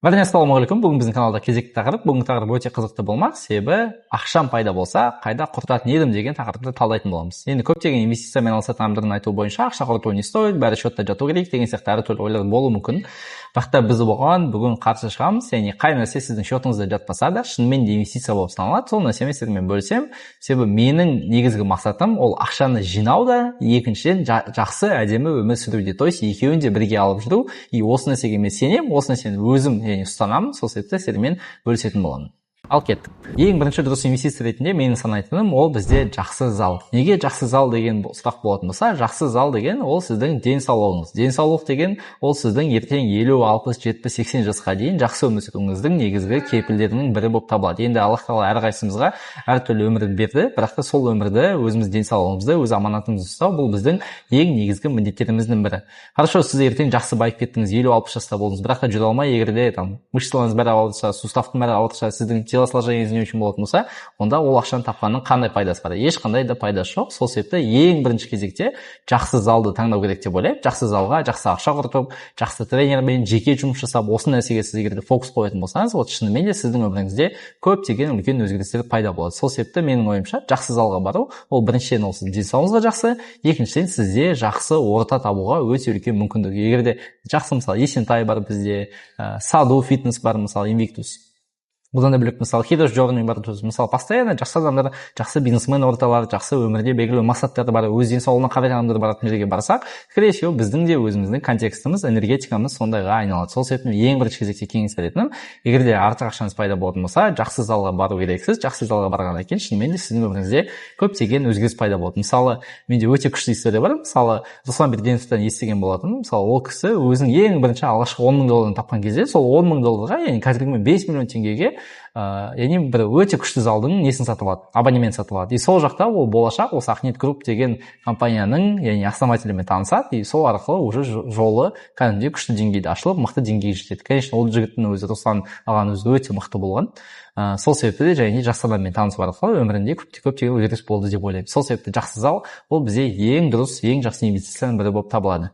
Ассалаумағалейкум. Бүгін біздің каналда кезекті тақырып. Бүгінгі тақырып өте қызықты болмақ. Себебі ақшам пайда болса, қайда құртатын едім деген тақырыпты талдайтын боламыз. Енді көптеген инвестициямен айналысатын адамдардың айтуы бойынша ақша құрту не стоит, бәрі счетта жату керек деген сияқты әртүрлі ойлар болуы мүмкін. Бірақ та біз оған бүгін қарсы шығамыз. Яғни қай нәрсе сіздің счетыңызда жатпаса да, шынымен де инвестиция болып саналады. Сол нәрсемен сіздермен бөлісемін. Себебі менің негізгі мақсатым ол ақшаны жинау да, екіншіден жақсы әдемі өмір сүруде. То есть екеуін де бірге алып жүру. И осы нәрсеге мен сенемін, осы нәрсені өзім ұстанамын, сол себепті сіздермен бөлісетін боламын. Ал кеттік. Ең бірінші дұрыс инвестиция ретінде менің санайтыным ол бізде жақсы зал. Неге жақсы зал деген сұрақ болатын болса, жақсы зал деген ол сіздің денсаулығыңыз. Денсаулық деген ол сіздің ертең 50, 60, 70, 80 жасқа дейін жақсы өмір сүруіңіздің негізгі кепілдерінің бірі болып табылады. Енді Аллах тағала әрқайсымызға әртүрлі өмірді берді, бірақ та сол өмірді өзіміз денсаулығымызды, өз аманатымызды ұстау бұл біздің ең негізгі міндеттеріміздің бірі. Хорошо, сіз ертең жақсы байып кеттіңіз, 50-60 жаста болдыңыз, бірақ та жүре алмай, егер де мышцаларыңыз бәрі ауырса, суставтың бәрі ауырса, сіздің телосложениеңіз не үшін болатын болса, онда ол ақшаны тапқанның қандай пайдасы бар? Ешқандай да пайдасы жоқ. Сол себепті ең бірінші кезекте жақсы залды таңдау керек деп ойлаймын. Жақсы залға жақсы ақша құртып, жақсы тренермен жеке жұмыс жасап, осы нәрсеге сіз егер де фокус қоятын болсаңыз, ол шынымен де сіздің өміріңізде көптеген үлкен өзгерістер пайда болады. Сол себепті менің ойымша жақсы залға бару ол біріншіден ол сіздің денсаулығыңызға жақсы, екіншіден сізде жақсы орта табуға өте үлкен мүмкіндік. Егер де жақсы мысалы Есентай бар бізде, Саду фитнес бар мысалы, Invictus. Бұдан да бөлек мысалы Хидош Джорни бар, мысалы постоянно жақсы адамдар, жақсы бизнесмен орталар, жақсы өмірде белгілі мақсаттары бар, өз денсаулығына қарай адамдар баратын жерге барсақ, скорее всего біздің де өзіміздің контекстіміз, энергетикамыз сондайға айналады. Сол себепті ең бірінші кезекте кеңес беретінім, егер де артық ақшаңыз пайда болатын болса, жақсы залға бару керексіз. Жақсы залға барғаннан кейін шынымен де сіздің өміріңізде көптеген өзгеріс пайда болады. Мысалы, менде өте күшті история бар. Мысалы, Руслан Берденовтан естіген болатынмын. Мысалы, ол кісі өзінің ең бірінші алғашқы 10 мың долларын тапқан кезде, сол 10 мың долларға, яғни қазіргі 5 миллион теңгеге яғни бір өте күшті залдың несін сатып алады, абонемент сатып алады. И сол жақта ол болашақ осы Ахнет Групп деген компанияның яғни основателімен танысады, и сол арқылы уже жолы кәдімгідей күшті деңгейде ашылып, мықты деңгейге жетеді. Конечно, ол жігіттің өзі, Руслан ағаның өзі өте мықты болған. Сол себепті де және жақсы адаммен танысу арқылы өмірінде көптеген өзгеріс болды деп ойлаймын. Сол себепті жақсы зал ол бізде ең дұрыс, ең жақсы инвестицияның бірі болып табылады.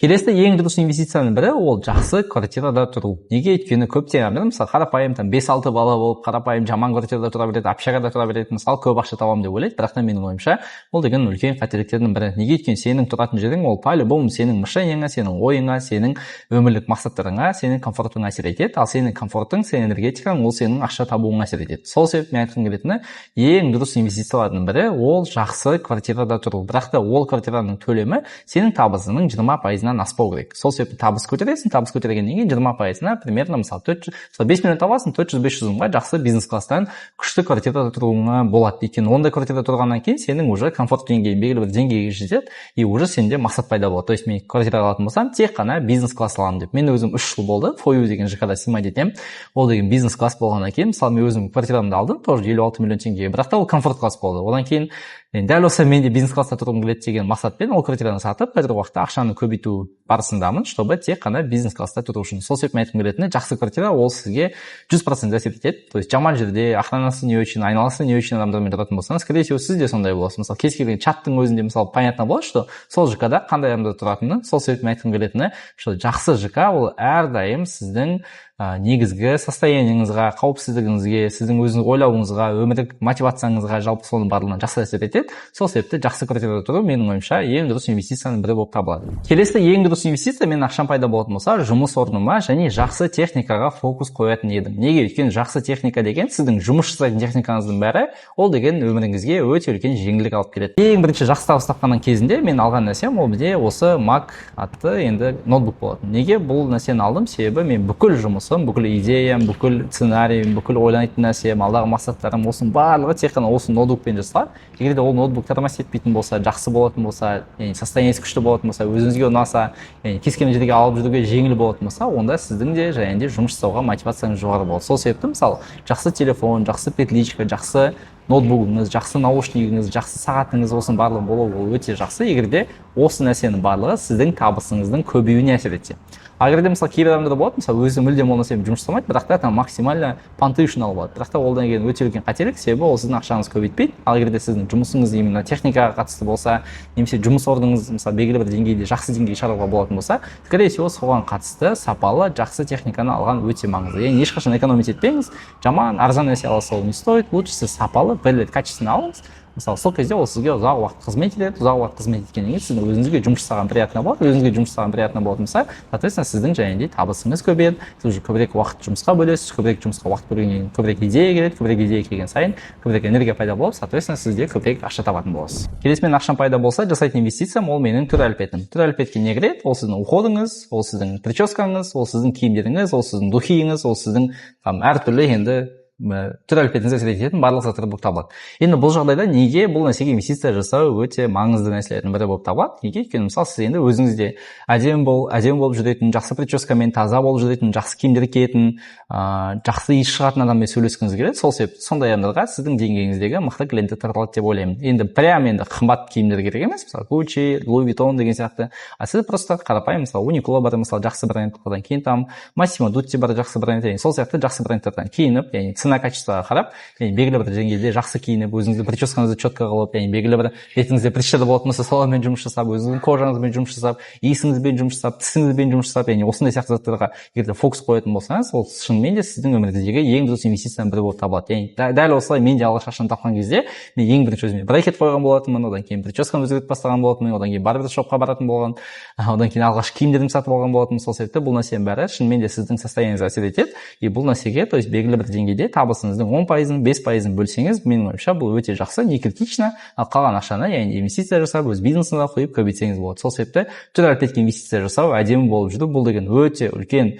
Келесі ең дұрыс инвестицияның бірі ол жақсы квартирада тұру. Неге? Өйткені көптеген адамдар мысалы қарапайым 5-6 бала болып, қарапайым жаман квартирада тұра береді, общагада тұра береді, мысалы көп ақша табамын деп ойлайды, бірақ та менің ойымша ол деген үлкен қателіктердің бірі. Неге? Өйткені сенің тұратын жерің ол по-любому сенің мышлениеңа, сенің ойыңа, сенің өмірлік мақсаттарыңа, сенің комфортыңа әсер етеді. Ал сенің комфортың, сенің энергетикаң ол сенің ақша табуыңа әсер етеді. Сол себепті мен айтқым келетіні ең дұрыс инвестициялардың бірі ол жақсы квартирада тұру. Бірақ та ол квартираның төлемі сенің табысыңның 20%-дан аспау керек. Сол себепті табыс көтересің, табыс көтергеннен кейін 20%-на примерно мысалы 5 миллион табасың, 400-500 мыңға жақсы бизнес класстан күшті квартирада тұруыңа болады. Өйткені ондай квартирада тұрғаннан кейін сенің уже комфорт деңгейің белгілі бір деңгейге жетеді, и уже сенде мақсат пайда болады. То есть мен квартира алатын болсам, тек қана бизнес класс аламын деп. Мен өзім 3 жыл болды, Фою деген ЖК-да снимать етемін. Ол деген бизнес класс болғаннан кейін, мысалы мен өзім квартирамды алдым, тоже 56 миллион теңгеге, бірақ та ол комфорт класс болды. Одан кейін дәл осы менде бизнес класста тұрғым келеді деген мақсатпен ол квартираны сатып, қазіргі уақытта ақшаны көбейту барысындамын, чтобы тек қана бизнес класста тұру үшін. Сол себепті айтқым келетіні жақсы квартира ол сізге 100% әсер етеді. То есть жаман жерде, охранасы не очень, айналасы не очень адамдармен тұратын болсаңыз, скорее всего сіз де сондай боласыз. Мысалы кез келген чаттың өзінде мысалы понятно болады, что сол ЖК-да қандай адамдар тұратыны. Сол себепті айтқым келетіні, что жақсы ЖК ол әрдайым сіздің негізгі состояниеңізге, қауіпсіздігіңізге, сіздің өзіңіз ойлауыңызға, өмірлік мотивацияңызға, жалпы соның барлығына жақсы әсер етеді. Сол себепті жақсы квартирада тұру менің ойымша ең дұрыс инвестицияның бірі болып табылады. Келесі ең дұрыс инвестиция менің ақшам пайда болатын болса, жұмыс орныма және жақсы техникаға фокус қоятын едім. Неге? Өйткені жақсы техника деген сіздің жұмыс жасайтын техникаңыздың бәрі, ол деген өміріңізге өте үлкен жеңілдік алып келеді. Ең бірінші жақсы табыс тапқаннан кезінде мен алған нәрсем ол бізде осы Mac атты енді ноутбук болатын. Неге бұл нәрсені алдым? Себебі мен бүкіл жұмысым, бүкіл идеям, бүкіл сценариям, бүкіл ойлайтын нәрсем, алдағы мақсаттарым осының барлығы тек қана осы ноутбукпен жасалады. Егер де ол ноутбук тартмас етпейтін болса, жақсы болатын болса, яғни состояниесі күшті болатын болса, өзіңізге ұнаса, яғни кез келген жерге алып жүруге жеңіл болатын болса, онда сіздің де және де жұмыс жасауға мотивацияңыз жоғары болады. Сол себепті мысалы жақсы телефон, жақсы петличка, жақсы ноутбугыңыз, жақсы наушнигіңіз, жақсы сағатыңыз, осының барлығы болуы ол өте жақсы, егер де осы нәрсенің барлығы сіздің табысыңыздың көбеюіне әсер етсе. Егер де мысалы кейбір адамдар болады, мысалы өзі мүлдем ол нәрсемен жұмыс жасамайды, бірақ та там максимально пантышын алып алады. Бірақ та одан кейін өте үлкен қателік, себебі ол сіздің ақшаңызды көбейтпейді. Ал егер де сіздің жұмысыңыз именно техникаға қатысты болса, немесе жұмыс орныңыз мысалы белгілі бір деңгейде жақсы деңгейге шығаруға болатын болса, скорее всего соған қатысты сапалы жақсы техниканы алған өте маңызды. Яғни ешқашан экономить етпеңіз, жаман арзан нәрсе алса ол не стоит, лучше сіз сапалы бір рет качественно алыңыз. Мысалы сол кезде ол сізге ұзақ уақыт қызмет етеді, ұзақ уақыт қызмет еткеннен кейін сіздің өзіңізге жұмыс жасаған приятно болады, өзіңізге жұмыс жасаған приятно болатын болса, соответственно сіздің жаңағыдей табысыңыз көбейеді, сіз уже көбірек уақыт жұмысқа бөлесіз, көбірек жұмысқа уақыт бөлгеннен кейін көбірек идея келеді, көбірек идея келген сайын көбірек энергия пайда болып, соответственно сізде көбірек ақша табатын боласыз. Келесі менің ақшам пайда болса, жасайтын инвестициям ол менің түр әлпетім. Түр әлпетке не кіреді? Ол сіздің уходыңыз, ол сіздің прическаңыз, ол сіздің киімдеріңіз, ол сіздің духиіңіз, ол сіздің әртүрлі енді түр әлпетіңізді әсер ететін барлық заттар болып табылады. Енді бұл жағдайда неге бұл нәрсеге инвестиция жасау өте маңызды нәрселердің бірі болып табылады? Неге? Өйткені мысалы сіз енді өзіңізде әдемі болып жүретін, жақсы прическамен, таза болып жүретін, жақсы киімдер киетін, жақсы иіс шығатын адаммен сөйлескіңіз келеді. Сол себепті сондай адамдарға сіздің деңгейіңіздегі мықты клиенттер тартылады деп ойлаймын. Енді прям енді қымбат киімдер керек емес, мысалы Gucci, Louis Vuitton деген сияқты. А сіз просто қарапайым, мысалы Uniqlo бар, мысалы жақсы бренд, одан кейін там Massimo Dutti бар, жақсы бренд, сол сияқты жақсы брендтерден киініп, яғни цена-качествоға қарап, яғни белгілі бір деңгейде жақсы киініп, өзіңізді прическаңызды четко қылып, яғни белгілі бір бетіңізде прыщдар болатын болса, солармен жұмыс жасап, өзіңіздің кожаңызбен жұмыс жасап, иісіңізбен жұмыс жасап, тісіңізбен жұмыс жасап, яғни осындай сияқты заттарға егер де фокус қоятын болсаңыз, ол шынымен де сіздің өміріңіздегі ең дұрыс инвестицияның бірі болып табылады. Яғни дәл осылай мен де алғаш ақшаны тапқан кезде мен ең бірінші өзіме брекет қойған болатынмын, одан кейін прическамды өзгертіп бастаған болатынмын, одан кейін барбершопқа баратын болған, одан кейін алғаш киімдерімді сатып алған болатынмын. Сол себепті бұл нәрсенің бәрі шынымен де сіздің состояниеңізге әсер етеді. И бұл нәрсеге, то есть белгілі бір деңгейде табысыңыздың 10%, 5%-ін бөлсеңіз, менің ойымша бұл өте жақсы, не критично, ал қалған ақшаны, яғни инвестиция жасап, өз бизнесіңізге қойып көбейтсеңіз болады. Сол себепті түр әлпетке инвестиция жасау, әдемі болып жүру, бұл деген өте үлкен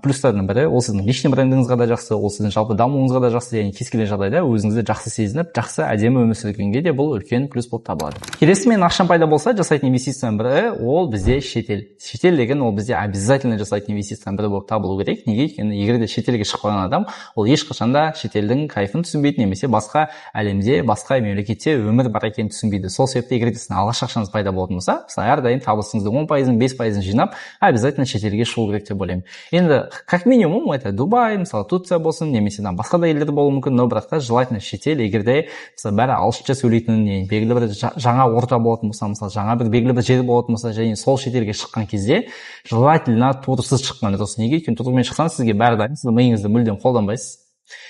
плюстардың бірі. Ол сіздің личный брендіңізге де жақсы, ол сіздің жалпы дамуыңызға да жақсы, яғни кез келген жағдайда өзіңізді жақсы сезініп, жақсы әдемі өмір сүргенге де бұл үлкен плюс болып табылады. Келесі менің ақшам пайда болса, жасайтын инвестицияның бірі ол бізде шетел. Шетел деген ол бізде обязательно жасайтын инвестицияның бірі болып табылу керек. Неге? Өйткені егер де шетелге шықпаған адам, ол ешқашанда шетелдің кайфын түсінбейді, немесе басқа әлемде, басқа мемлекетте өмір бар екенін түсінбейді. Сол себепті егер де сіздің алғаш ақшаңыз пайда болатын болса, мысалы әрдайым табысыңыздың 10%-ын, 5%-ын жинап, обязательно шетелге шығу керек деп ойлаймын. Енді как минимум это Дубай, мысалы Турция болсын, немесе басқа да елдер болуы мүмкін, но бірақ та желательно шетел, егер де мысалы бәрі ағылшынша сөйлейтін, белгілі бір жаңа орта болатын болса, мысалы жаңа бір белгілі бір жер болатын болса, және сол шетелге шыққан кезде желательно турсыз шыққан дұрыс. Неге? Өйткені турмен шықсаңыз сізге бәрі сіз миыңызды мүлдем қолданбайсыз.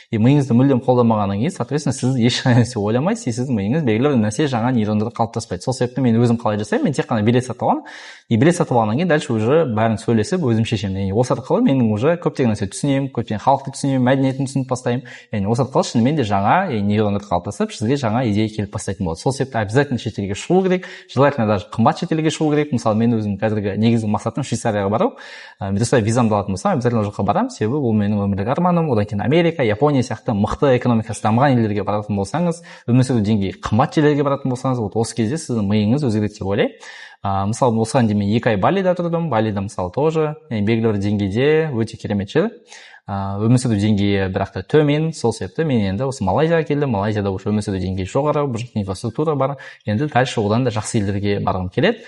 И миыңызды мүлдем қолданбағаннан кейін, соответственно, сіз ешқандай нәрсе ойламайсыз, сіздің миыңыз белгілі бір нәрсе жаңа нейрондар қалыптаспайды. Сол себепті мен өзім қалай жасаймын, мен тек қана билет сатып аламын, и билет сатып алғаннан кейін дальше уже бәрін сөйлесіп өзім шешемін. Яғни осы арқылы менің уже көптеген нәрсе түсінемін, көптеген халықты түсінемін, мәдениетін түсініп бастаймын. Яғни осы арқылы шынымен де жаңа нейрондар қалыптасып, сізге жаңа идея келіп бастайтын болады. Сол себепті обязательно шетелге шығу керек, желательно даже қымбат шетелге шығу керек. Мысалы мен өзім қазіргі негізгі мақсатым Швейцарияға бару. Мен визамды алатын болсам, обязательно ол жаққа барамын, себебі бұл менің өмірлік арманым. Одан кейін Америка, Япония сияқты мықты экономикасы дамыған елдерге баратын болсаңыз, өмір сүру деңгейі қымбат жерлерге баратын болсаңыз, вот осы кезде сіздің миыңыз өзгереді деп ойлаймын. Мысалы осыған дейін мен 2 ай Балида тұрдым. Балида мысалы тоже белгілі бір деңгейде өте керемет жер. Өмір сүру деңгейі бірақ та төмен. Сол себепті мен енді осы Малайзияға келдім. Малайзияда уже өмір сүру деңгейі жоғары, бір инфраструктура бар. Енді дальше одан да жақсы елдерге барғым келеді.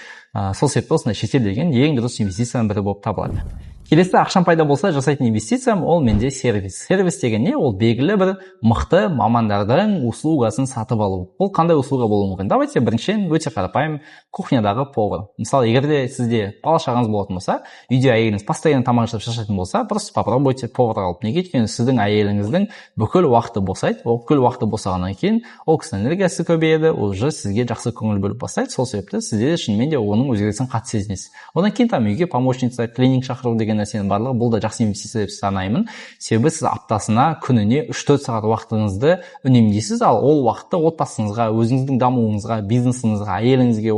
Сол себепті осындай шетел деген ең дұрыс инвестицияның бірі болып табылады. Келесі ақшам пайда болса, жасайтын инвестициям ол менде сервис. Сервис деген не? Ол белгілі бір мықты мамандардың услугасын сатып алу. Ол қандай услуга болуы мүмкін? Давайте біріншіден өте қарапайым кухнядағы повар. Мысалы, егер де сізде бала шағаңыз болатын болса, үйде әйеліңіз постоянно тамақ жасап шаршайтын болса, просто попробуйте повар алып. Неге? Өйткені сіздің әйеліңіздің бүкіл уақыты босайды. Ол бүкіл уақыты босағаннан кейін ол кісінің энергиясы көбейеді, ол уже сізге жақсы көңіл бөліп бастайды. Сол себепті сізде шынымен де оның өзгерісін қатты сезінесіз. Одан кейін там үйге помощница, клининг шақыру деген нәрсенің барлығы бұл да жақсы инвестиция деп санаймын. Себебі сіз аптасына күніне 3-4 сағат уақытыңызды үнемдейсіз, ал ол уақытты отбасыңызға, өзіңіздің дамуыңызға, бизнесіңізге, әйеліңізге,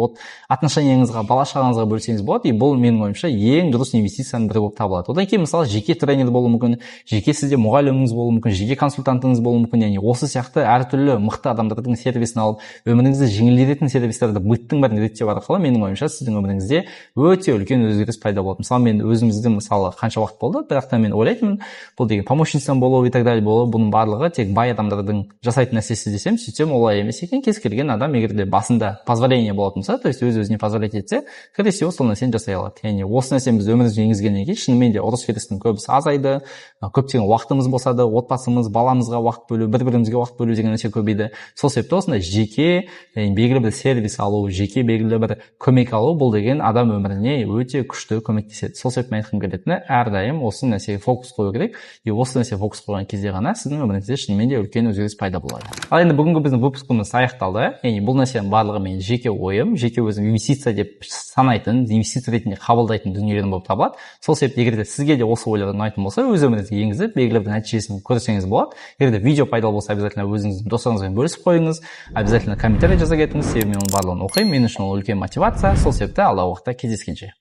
отношенияңызға, бала шағаңызға бөлсеңіз болады. И бұл менің ойымша ең дұрыс инвестицияның бірі болып табылады. Одан кейін мысалы жеке тренер болуы мүмкін, жеке сізде мұғаліміңіз болуы мүмкін, жеке консультантыңыз болуы мүмкін. Яғни осы сияқты әртүрлі мықты адамдардың сервисін алып, өміріңізді жеңілдететін сервистерді быттың бәрін реттеу арқылы менің ойымша сіздің өміріңізде өте үлкен өзгеріс пайда болады. Мысалы мен өзіміздің мысалы қанша уақыт болды, бірақ та мен ойлайтынмын, бұл деген помощницам болу и так далее болу, бұның барлығы тек бай адамдардың жасайтын нәрсесі десем, сөйтсем олай емес екен. Кез келген адам егер де басында позволение болатын болса, то есть өз-өзіне позволять етсе, скорее всего сол нәрсені жасай алады. Яғни осы нәрсені біз өмірімізге енгізгеннен кейін шынымен де ұрыс керістің көбісі азайды, көптеген уақытымыз босады, отбасымыз, баламызға уақыт бөлу, бір-бірімізге уақыт бөлу деген нәрсе көбейді. Сол себепті осындай жеке белгілі бір сервис алу, жеке белгілі бір көмек алу, бұл деген адам өміріне өте күшті көмектеседі. Сол себепті мен айтқым келетіні, әрдайым осы нәрсеге фокус қою керек, и осы нәрсеге фокус қойған кезде ғана сіздің өміріңізде шынымен де үлкен өзгеріс пайда болады. Ал енді бүгінгі біздің выпускымыз аяқталды. Яғни бұл нәрсенің барлығы менің жеке ойым, жеке өзім инвестиция деп санайтын, инвестиция ретінде қабылдайтын дүниелерім болып табылады. Сол себепті егер де сізге де осы ойлар ұнайтын болса, өз өміріңізге енгізіп, белгілі бір нәтижесін көрсеңіз болады. Егер де видео пайдалы болса, обязательно өзіңіздің достарыңызбен бөлісіп қойыңыз, обязательно комментарий жаза кетіңіз, себебі мен оның барлығын оқимын, мен үшін ол үлкен мотивация. Сол себепті алдағы уақытта кездескенше.